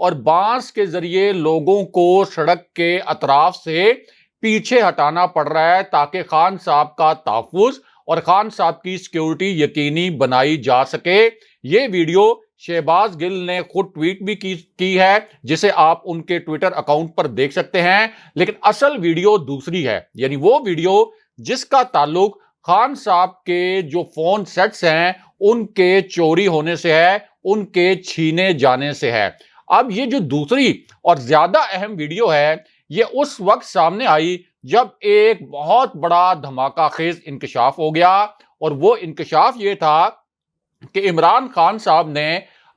اور بانس کے ذریعے لوگوں کو سڑک کے اطراف سے پیچھے ہٹانا پڑ رہا ہے تاکہ خان صاحب کا تحفظ اور خان صاحب کی سیکیورٹی یقینی بنائی جا سکے۔ یہ ویڈیو شہباز گل نے خود ٹویٹ بھی کی ہے، جسے آپ ان کے ٹویٹر اکاؤنٹ پر دیکھ سکتے ہیں، لیکن اصل ویڈیو دوسری ہے، یعنی وہ ویڈیو جس کا تعلق خان صاحب کے جو فون سیٹس ہیں ان کے چوری ہونے سے ہے، ان کے چھینے جانے سے ہے۔ اب یہ جو دوسری اور زیادہ اہم ویڈیو ہے، یہ اس وقت سامنے آئی جب ایک بہت بڑا دھماکہ خیز انکشاف ہو گیا، اور وہ انکشاف یہ تھا کہ عمران خان صاحب نے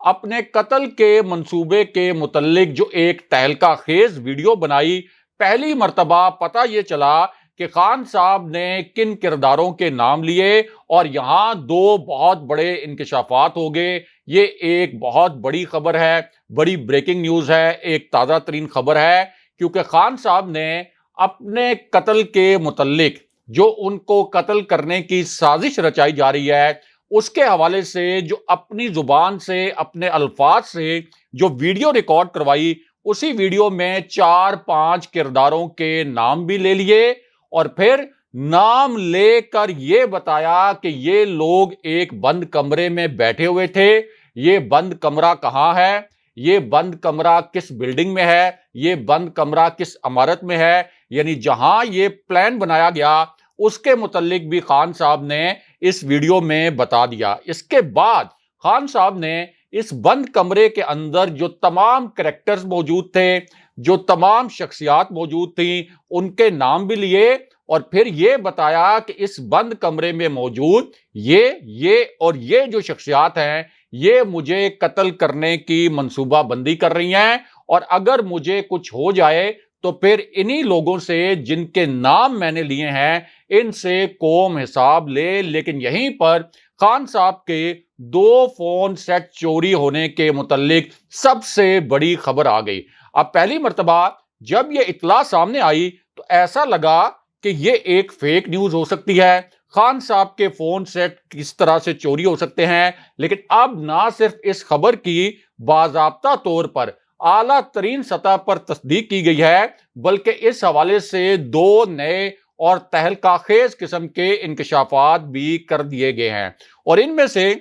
اپنے قتل کے منصوبے کے متعلق جو ایک تہلکہ خیز ویڈیو بنائی۔ پہلی مرتبہ پتہ یہ چلا کہ خان صاحب نے کن کرداروں کے نام لیے، اور یہاں دو بہت بڑے انکشافات ہو گئے۔ یہ ایک بہت بڑی خبر ہے، بڑی بریکنگ نیوز ہے، ایک تازہ ترین خبر ہے، کیونکہ خان صاحب نے اپنے قتل کے متعلق جو ان کو قتل کرنے کی سازش رچائی جا رہی ہے اس کے حوالے سے جو اپنی زبان سے اپنے الفاظ سے جو ویڈیو ریکارڈ کروائی، اسی ویڈیو میں 4-5 کرداروں کے نام بھی لے لیے، اور پھر نام لے کر یہ بتایا کہ یہ لوگ ایک بند کمرے میں بیٹھے ہوئے تھے۔ یہ بند کمرہ کہاں ہے، یہ بند کمرہ کس بلڈنگ میں ہے، یہ بند کمرہ کس عمارت میں ہے، یعنی جہاں یہ پلان بنایا گیا اس کے متعلق بھی خان صاحب نے اس ویڈیو میں بتا دیا۔ اس کے بعد خان صاحب نے اس بند کمرے کے اندر جو تمام کریکٹرز موجود تھے، جو تمام شخصیات موجود تھیں، ان کے نام بھی لیے، اور پھر یہ بتایا کہ اس بند کمرے میں موجود یہ اور یہ جو شخصیات ہیں یہ مجھے قتل کرنے کی منصوبہ بندی کر رہی ہیں، اور اگر مجھے کچھ ہو جائے تو پھر انہی لوگوں سے جن کے نام میں نے لیے ہیں ان سے قوم حساب لے۔ لیکن یہیں پر خان صاحب کے 2 فون سیٹ چوری ہونے کے متعلق سب سے بڑی خبر آ گئی۔ اب پہلی مرتبہ جب یہ اطلاع سامنے آئی تو ایسا لگا کہ یہ ایک فیک نیوز ہو سکتی ہے، خان صاحب کے فون سیٹ کس طرح سے چوری ہو سکتے ہیں، لیکن اب نہ صرف اس خبر کی باضابطہ طور پر اعلیٰ ترین سطح پر تصدیق کی گئی ہے، بلکہ اس حوالے سے 2 نئے اور تہلکہ خیز قسم کے انکشافات بھی کر دیے گئے ہیں، اور ان میں سے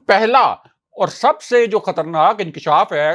پہلا اور سب سے جو خطرناک انکشاف ہے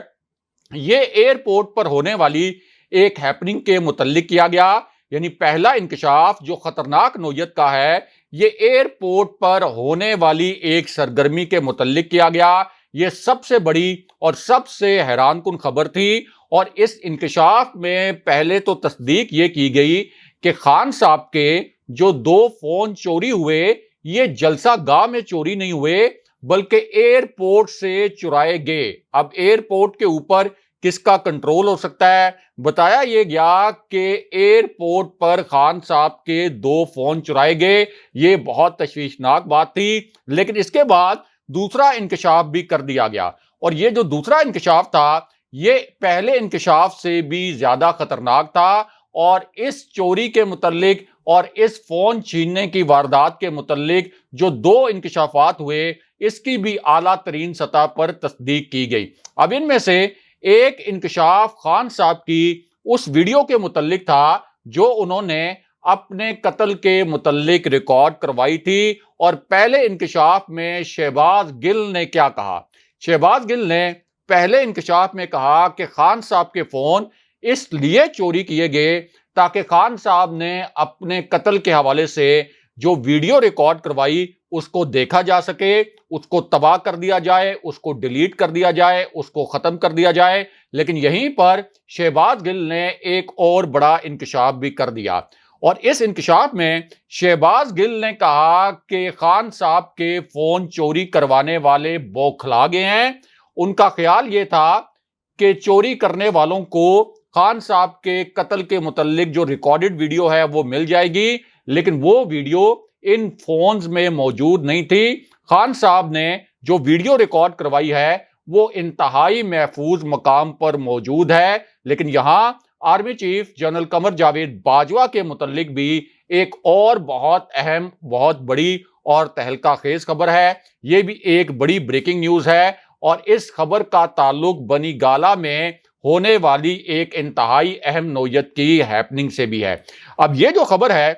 یہ ایئرپورٹ پر ہونے والی ایک ہیپننگ کے متعلق کیا گیا۔ یعنی پہلا انکشاف جو خطرناک نوعیت کا ہے یہ ایئرپورٹ پر ہونے والی ایک سرگرمی کے متعلق کیا گیا۔ یہ سب سے بڑی اور سب سے حیران کن خبر تھی، اور اس انکشاف میں پہلے تو تصدیق یہ کی گئی کہ خان صاحب کے جو 2 فون چوری ہوئے یہ جلسہ گاہ میں چوری نہیں ہوئے بلکہ ایئرپورٹ سے چرائے گئے۔ اب ایئرپورٹ کے اوپر کس کا کنٹرول ہو سکتا ہے؟ بتایا یہ گیا کہ ایئرپورٹ پر خان صاحب کے 2 فون چرائے گئے۔ یہ بہت تشویشناک بات تھی، لیکن اس کے بعد دوسرا انکشاف بھی کر دیا گیا، اور یہ جو دوسرا انکشاف تھا یہ پہلے انکشاف سے بھی زیادہ خطرناک تھا، اور اس چوری کے متعلق اور اس فون چھیننے کی واردات کے متعلق جو 2 انکشافات ہوئے اس کی بھی اعلیٰ ترین سطح پر تصدیق کی گئی۔ اب ان میں سے ایک انکشاف خان صاحب کی اس ویڈیو کے متعلق تھا جو انہوں نے اپنے قتل کے متعلق ریکارڈ کروائی تھی، اور پہلے انکشاف میں شہباز گل نے کیا کہا؟ شہباز گل نے پہلے انکشاف میں کہا کہ خان صاحب کے فون اس لیے چوری کیے گئے تاکہ خان صاحب نے اپنے قتل کے حوالے سے جو ویڈیو ریکارڈ کروائی اس کو دیکھا جا سکے، اس کو تباہ کر دیا جائے، اس کو ڈیلیٹ کر دیا جائے، اس کو ختم کر دیا جائے۔ لیکن یہیں پر شہباز گل نے ایک اور بڑا انکشاف بھی کر دیا، اور اس انکشاف میں شہباز گل نے کہا کہ خان صاحب کے فون چوری کروانے والے بوکھلا گئے ہیں۔ ان کا خیال یہ تھا کہ چوری کرنے والوں کو خان صاحب کے قتل کے متعلق جو ریکارڈڈ ویڈیو ہے وہ مل جائے گی، لیکن وہ ویڈیو ان فونز میں موجود نہیں تھی۔ خان صاحب نے جو ویڈیو ریکارڈ کروائی ہے وہ انتہائی محفوظ مقام پر موجود ہے، لیکن یہاں army chief general Qamar Javed Bajwa کے متعلق بھی ایک اور بہت اہم، بہت بڑی اور تہلکہ خیز خبر ہے۔ یہ بھی ایک بڑی بریکنگ نیوز ہے، اور اس خبر کا تعلق بنی گالہ میں ہونے والی ایک انتہائی اہم نوعیت کی ہیپننگ سے بھی ہے۔ اب یہ جو خبر ہے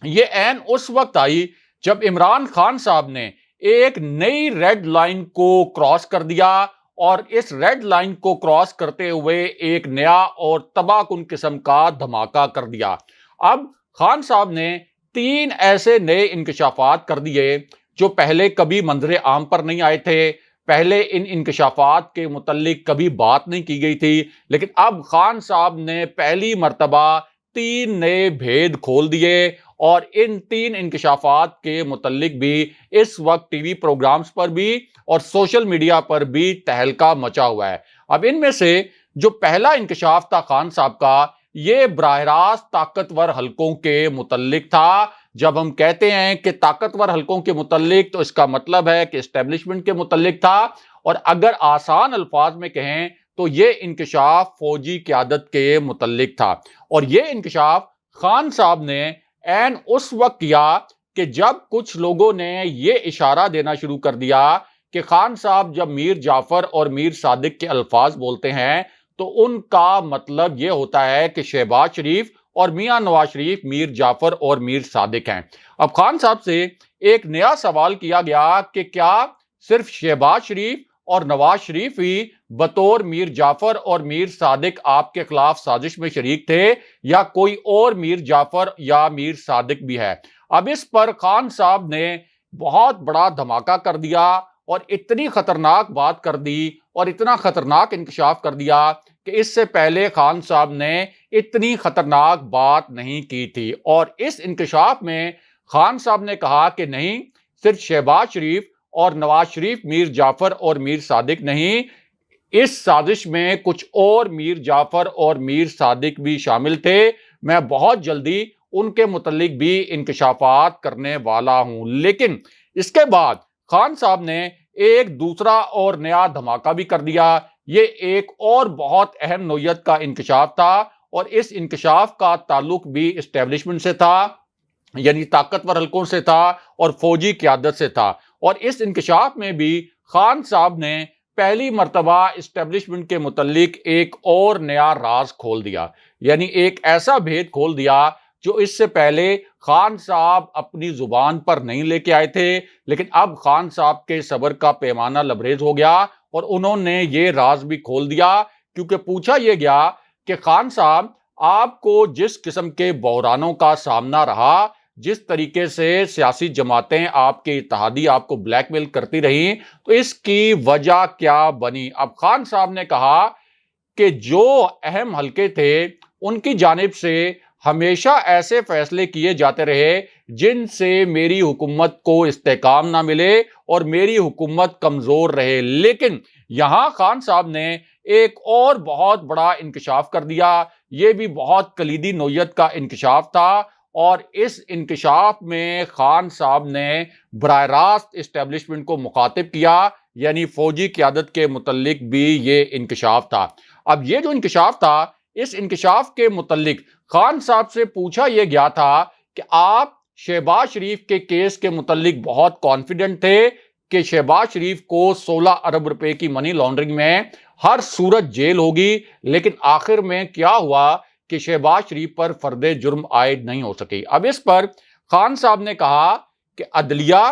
یہ عین اس وقت آئی جب عمران خان صاحب نے ایک نئی ریڈ لائن کو کراس کر دیا، اور اس ریڈ لائن کو کراس کرتے ہوئے ایک نیا اور تباہ کن قسم کا دھماکہ کر دیا۔ اب خان صاحب نے 3 ایسے نئے انکشافات کر دیے جو پہلے کبھی منظر عام پر نہیں آئے تھے۔ پہلے ان انکشافات کے متعلق کبھی بات نہیں کی گئی تھی، لیکن اب خان صاحب نے پہلی مرتبہ 3 نئے بھید کھول دیے، اور ان 3 انکشافات کے متعلق بھی اس وقت ٹی وی پروگرامز پر بھی اور سوشل میڈیا پر بھی تہلکہ مچا ہوا ہے۔ اب ان میں سے جو پہلا انکشاف تھا خان صاحب کا، یہ براہ راست طاقتور حلقوں کے متعلق تھا۔ جب ہم کہتے ہیں کہ طاقتور حلقوں کے متعلق تو اس کا مطلب ہے کہ اسٹیبلشمنٹ کے متعلق تھا، اور اگر آسان الفاظ میں کہیں تو یہ انکشاف فوجی قیادت کے متعلق تھا۔ اور یہ انکشاف خان صاحب نے عین اس وقت کیا کہ جب کچھ لوگوں نے یہ اشارہ دینا شروع کر دیا کہ خان صاحب جب میر جعفر اور میر صادق کے الفاظ بولتے ہیں تو ان کا مطلب یہ ہوتا ہے کہ شہباز شریف اور میاں نواز شریف میر جعفر اور میر صادق ہیں۔ اب خان صاحب سے ایک نیا سوال کیا گیا کہ کیا صرف شہباز شریف اور نواز شریف ہی بطور میر جعفر اور میر صادق آپ کے خلاف سازش میں شریک تھے، یا کوئی اور میر جعفر یا میر صادق بھی ہے؟ اب اس پر خان صاحب نے بہت بڑا دھماکہ کر دیا، اور اتنی خطرناک بات کر دی اور اتنا خطرناک انکشاف کر دیا کہ اس سے پہلے خان صاحب نے اتنی خطرناک بات نہیں کی تھی۔ اور اس انکشاف میں خان صاحب نے کہا کہ نہیں، صرف شہباز شریف اور نواز شریف میر جعفر اور میر صادق نہیں، اس سازش میں کچھ اور میر جعفر اور میر صادق بھی شامل تھے۔ میں بہت جلدی ان کے متعلق بھی انکشافات کرنے والا ہوں۔ لیکن اس کے بعد خان صاحب نے ایک دوسرا اور نیا دھماکہ بھی کر دیا۔ یہ ایک اور بہت اہم نوعیت کا انکشاف تھا، اور اس انکشاف کا تعلق بھی اسٹیبلشمنٹ سے تھا، یعنی طاقتور حلقوں سے تھا اور فوجی قیادت سے تھا۔ اور اس انکشاف میں بھی خان صاحب نے پہلی مرتبہ اسٹیبلشمنٹ کے متعلق ایک اور نیا راز کھول دیا، یعنی ایک ایسا بھید کھول دیا جو اس سے پہلے خان صاحب اپنی زبان پر نہیں لے کے آئے تھے، لیکن اب خان صاحب کے صبر کا پیمانہ لبریز ہو گیا اور انہوں نے یہ راز بھی کھول دیا۔ کیونکہ پوچھا یہ گیا کہ خان صاحب، آپ کو جس قسم کے بحرانوں کا سامنا رہا، جس طریقے سے سیاسی جماعتیں آپ کے اتحادی آپ کو بلیک میل کرتی رہیں، تو اس کی وجہ کیا بنی؟ اب خان صاحب نے کہا کہ جو اہم حلقے تھے ان کی جانب سے ہمیشہ ایسے فیصلے کیے جاتے رہے جن سے میری حکومت کو استحکام نہ ملے اور میری حکومت کمزور رہے۔ لیکن یہاں خان صاحب نے ایک اور بہت بڑا انکشاف کر دیا۔ یہ بھی بہت کلیدی نوعیت کا انکشاف تھا، اور اس انکشاف میں خان صاحب نے براہ راست اسٹیبلشمنٹ کو مخاطب کیا، یعنی فوجی قیادت کے متعلق بھی یہ انکشاف تھا۔ اب یہ جو انکشاف تھا، اس انکشاف کے متعلق خان صاحب سے پوچھا یہ گیا تھا کہ آپ شہباز شریف کے کیس کے متعلق بہت کانفیڈنٹ تھے کہ شہباز شریف کو 16 ارب روپے کی منی لانڈرنگ میں ہر صورت جیل ہوگی، لیکن آخر میں کیا ہوا کہ شہباز شریف پر فرد جرم عائد نہیں ہو سکی۔ اب اس پر خان صاحب نے کہا کہ عدلیہ،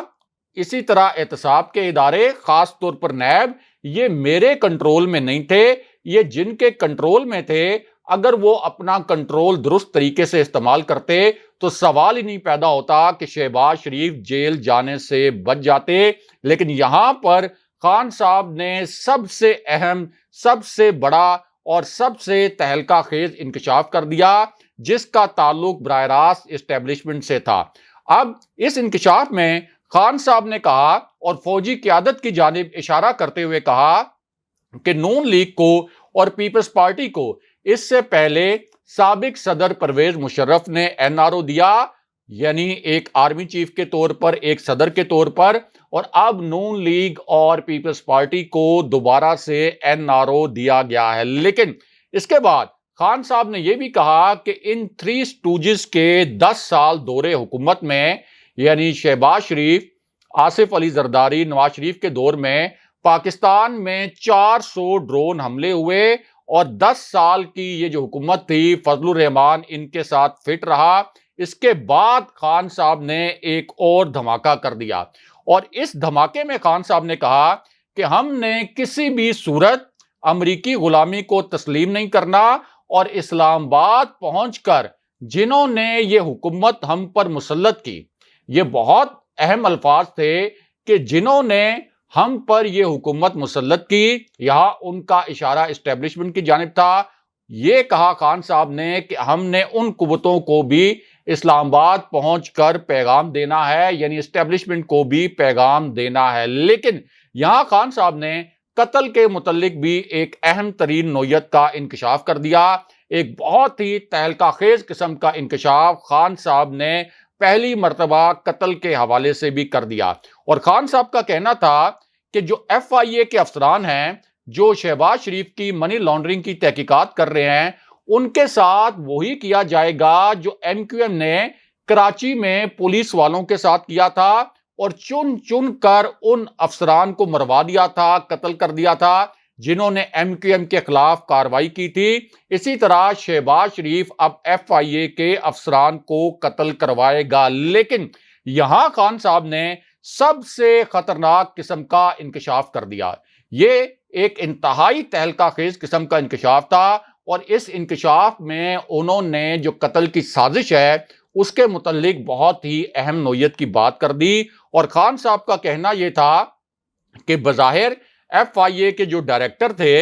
اسی طرح احتساب کے ادارے، خاص طور پر نیب، یہ میرے کنٹرول میں نہیں تھے۔ یہ جن کے کنٹرول میں تھے، اگر وہ اپنا کنٹرول درست طریقے سے استعمال کرتے تو سوال ہی نہیں پیدا ہوتا کہ شہباز شریف جیل جانے سے بچ جاتے۔ لیکن یہاں پر خان صاحب نے سب سے اہم، سب سے بڑا اور سب سے تہلکہ خیز انکشاف کر دیا، جس کا تعلق براہ راست اسٹیبلشمنٹ سے تھا۔ اب اس انکشاف میں خان صاحب نے کہا اور فوجی قیادت کی جانب اشارہ کرتے ہوئے کہا کہ نون لیگ کو اور پیپلز پارٹی کو اس سے پہلے سابق صدر پرویز مشرف نے این آر او دیا، یعنی ایک آرمی چیف کے طور پر، ایک صدر کے طور پر، اور اب نون لیگ اور پیپلز پارٹی کو دوبارہ سے این آر او دیا گیا ہے۔ لیکن اس کے بعد خان صاحب نے یہ بھی کہا کہ ان 3 اسٹوجز کے 10 سال دور حکومت میں، یعنی شہباز شریف، آصف علی زرداری، نواز شریف کے دور میں پاکستان میں 400 ڈرون حملے ہوئے اور 10 سال کی یہ جو حکومت تھی فضل الرحمان ان کے ساتھ فٹ رہا۔ اس کے بعد خان صاحب نے ایک اور دھماکہ کر دیا، اور اس دھماکے میں خان صاحب نے کہا کہ ہم نے کسی بھی صورت امریکی غلامی کو تسلیم نہیں کرنا، اور اسلام آباد پہنچ کر جنہوں نے یہ حکومت ہم پر مسلط کی، یہ بہت اہم الفاظ تھے کہ جنہوں نے ہم پر یہ حکومت مسلط کی، یہاں ان کا اشارہ اسٹیبلشمنٹ کی جانب تھا۔ یہ کہا خان صاحب نے کہ ہم نے ان قوتوں کو بھی اسلام آباد پہنچ کر پیغام دینا ہے، یعنی اسٹیبلشمنٹ کو بھی پیغام دینا ہے۔ لیکن یہاں خان صاحب نے قتل کے متعلق بھی ایک اہم ترین نوعیت کا انکشاف کر دیا، ایک بہت ہی تہلکہ خیز قسم کا انکشاف خان صاحب نے پہلی مرتبہ قتل کے حوالے سے بھی کر دیا۔ اور خان صاحب کا کہنا تھا کہ جو FIA کے افسران ہیں جو شہباز شریف کی منی لانڈرنگ کی تحقیقات کر رہے ہیں، ان کے ساتھ وہی کیا جائے گا جو MQM نے کراچی میں پولیس والوں کے ساتھ کیا تھا، اور چن چن کر ان افسران کو مروا دیا تھا، قتل کر دیا تھا جنہوں نے MQM کے خلاف کارروائی کی تھی۔ اسی طرح شہباز شریف اب FIA کے افسران کو قتل کروائے گا۔ لیکن یہاں خان صاحب نے سب سے خطرناک قسم کا انکشاف کر دیا۔ یہ ایک انتہائی تہلکہ خیز قسم کا انکشاف تھا، اور اس انکشاف میں انہوں نے جو قتل کی سازش ہے اس کے متعلق بہت ہی اہم نوعیت کی بات کر دی۔ اور خان صاحب کا کہنا یہ تھا کہ بظاہر FIA کے جو ڈائریکٹر تھے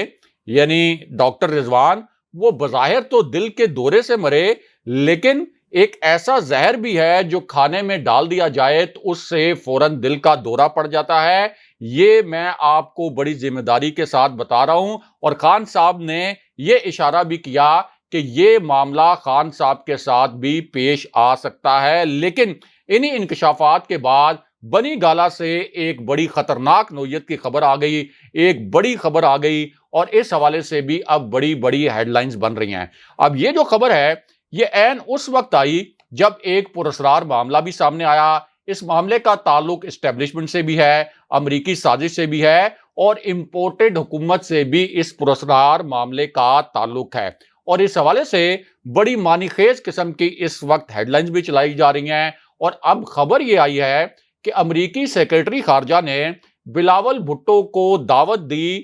یعنی ڈاکٹر رضوان، وہ بظاہر تو دل کے دورے سے مرے، لیکن ایک ایسا زہر بھی ہے جو کھانے میں ڈال دیا جائے تو اس سے فوراً دل کا دورہ پڑ جاتا ہے۔ یہ میں آپ کو بڑی ذمہ داری کے ساتھ بتا رہا ہوں، اور خان صاحب نے یہ اشارہ بھی کیا کہ یہ معاملہ خان صاحب کے ساتھ بھی پیش آ سکتا ہے۔ لیکن انہی انکشافات کے بعد بنی گالہ سے ایک بڑی خطرناک نوعیت کی خبر آ گئی، ایک بڑی خبر آ گئی، اور اس حوالے سے بھی اب بڑی بڑی ہیڈ لائنز بن رہی ہیں۔ اب یہ جو خبر ہے یہ عین اس وقت آئی جب ایک پراسرار معاملہ بھی سامنے آیا۔ اس معاملے کا تعلق اسٹیبلشمنٹ سے بھی ہے، امریکی سازش سے بھی ہے، اور امپورٹڈ حکومت سے بھی اس پراسرار معاملے کا تعلق ہے، اور اس حوالے سے بڑی معنی خیز قسم کی اس وقت ہیڈ لائنز بھی چلائی جا رہی ہیں۔ اور اب خبر یہ آئی ہے کہ امریکی سیکرٹری خارجہ نے بلاول بھٹو کو دعوت دی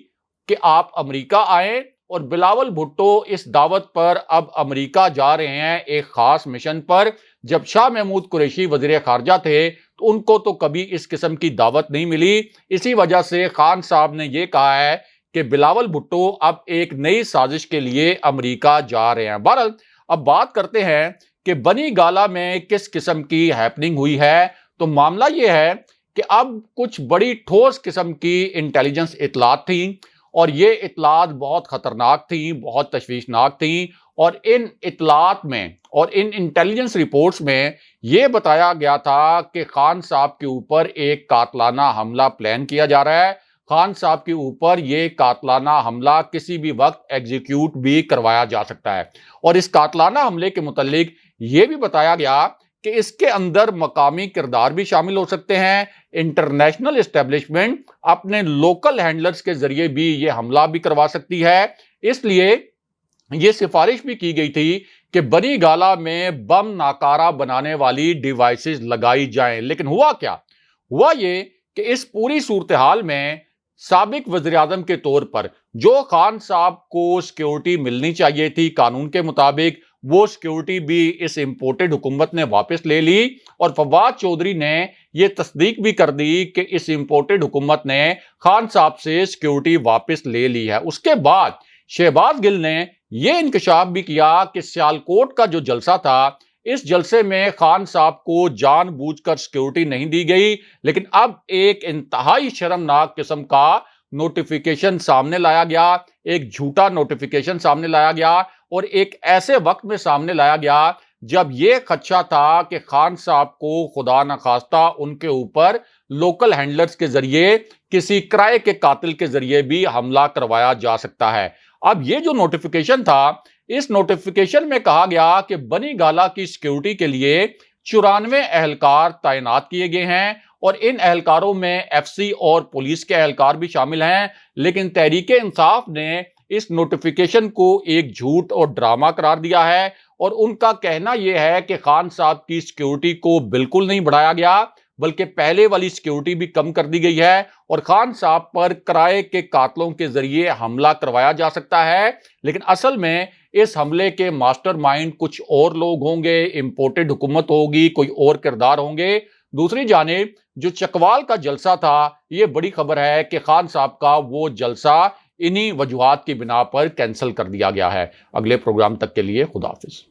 کہ آپ امریکہ آئیں، اور بلاول بھٹو اس دعوت پر اب امریکہ جا رہے ہیں ایک خاص مشن پر۔ جب شاہ محمود قریشی وزیر خارجہ تھے تو ان کو تو کبھی اس قسم کی دعوت نہیں ملی، اسی وجہ سے خان صاحب نے یہ کہا ہے کہ بلاول بھٹو اب ایک نئی سازش کے لیے امریکہ جا رہے ہیں۔ بہرحال اب بات کرتے ہیں کہ بنی گالہ میں کس قسم کی ہیپننگ ہوئی ہے۔ تو معاملہ یہ ہے کہ اب کچھ بڑی ٹھوس قسم کی انٹیلیجنس اطلاعات تھیں، اور یہ اطلاعات بہت خطرناک تھیں، بہت تشویشناک تھیں، اور ان اطلاعات میں اور ان انٹیلیجنس رپورٹس میں یہ بتایا گیا تھا کہ خان صاحب کے اوپر ایک قاتلانہ حملہ پلان کیا جا رہا ہے۔ خان صاحب کے اوپر یہ قاتلانہ حملہ کسی بھی وقت ایگزیکیوٹ بھی کروایا جا سکتا ہے، اور اس قاتلانہ حملے کے متعلق یہ بھی بتایا گیا کہ اس کے اندر مقامی کردار بھی شامل ہو سکتے ہیں۔ انٹرنیشنل اسٹیبلشمنٹ اپنے لوکل ہینڈلرز کے ذریعے بھی یہ حملہ بھی کروا سکتی ہے۔ اس لیے یہ سفارش بھی کی گئی تھی کہ بنی گالہ میں بم ناکارہ بنانے والی ڈیوائسز لگائی جائیں۔ لیکن ہوا کیا؟ ہوا یہ کہ اس پوری صورتحال میں سابق وزیراعظم کے طور پر جو خان صاحب کو سیکیورٹی ملنی چاہیے تھی قانون کے مطابق، وہ سیکیورٹی بھی اس امپورٹڈ حکومت نے واپس لے لی، اور فواد چودھری نے یہ تصدیق بھی کر دی کہ اس امپورٹڈ حکومت نے خان صاحب سے سیکیورٹی واپس لے لی ہے۔ اس کے بعد شہباز گل نے یہ انکشاف بھی کیا کہ سیالکوٹ کا جو جلسہ تھا، اس جلسے میں خان صاحب کو جان بوجھ کر سیکیورٹی نہیں دی گئی، لیکن اب ایک انتہائی شرمناک قسم کا نوٹیفیکیشن سامنے لایا گیا، ایک جھوٹا نوٹیفیکیشن سامنے لایا گیا، اور ایک ایسے وقت میں سامنے لایا گیا جب یہ خدشہ تھا کہ خان صاحب کو خدا نخواستہ ان کے اوپر لوکل ہینڈلرز کے ذریعے کسی کرائے کے قاتل کے ذریعے بھی حملہ کروایا جا سکتا ہے۔ اب یہ جو نوٹیفیکیشن تھا، اس نوٹیفیکیشن میں کہا گیا کہ بنی گالہ کی سیکیورٹی کے لیے 94 اہلکار تعینات کیے گئے ہیں، اور ان اہلکاروں میں ایف سی اور پولیس کے اہلکار بھی شامل ہیں، لیکن تحریک انصاف نے اس نوٹیفیکیشن کو ایک جھوٹ اور ڈرامہ قرار دیا ہے، اور ان کا کہنا یہ ہے کہ خان صاحب کی سیکیورٹی کو بالکل نہیں بڑھایا گیا، بلکہ پہلے والی سیکیورٹی بھی کم کر دی گئی ہے، اور خان صاحب پر کرائے کے قاتلوں کے ذریعے حملہ کروایا جا سکتا ہے، لیکن اصل میں اس حملے کے ماسٹر مائنڈ کچھ اور لوگ ہوں گے، امپورٹڈ حکومت ہوگی، کوئی اور کردار ہوں گے۔ دوسری جانب جو چکوال کا جلسہ تھا، یہ بڑی خبر ہے کہ خان صاحب کا وہ جلسہ انہی وجوہات کی بنا پر کینسل کر دیا گیا ہے۔ اگلے پروگرام تک کے لیے خدا حافظ۔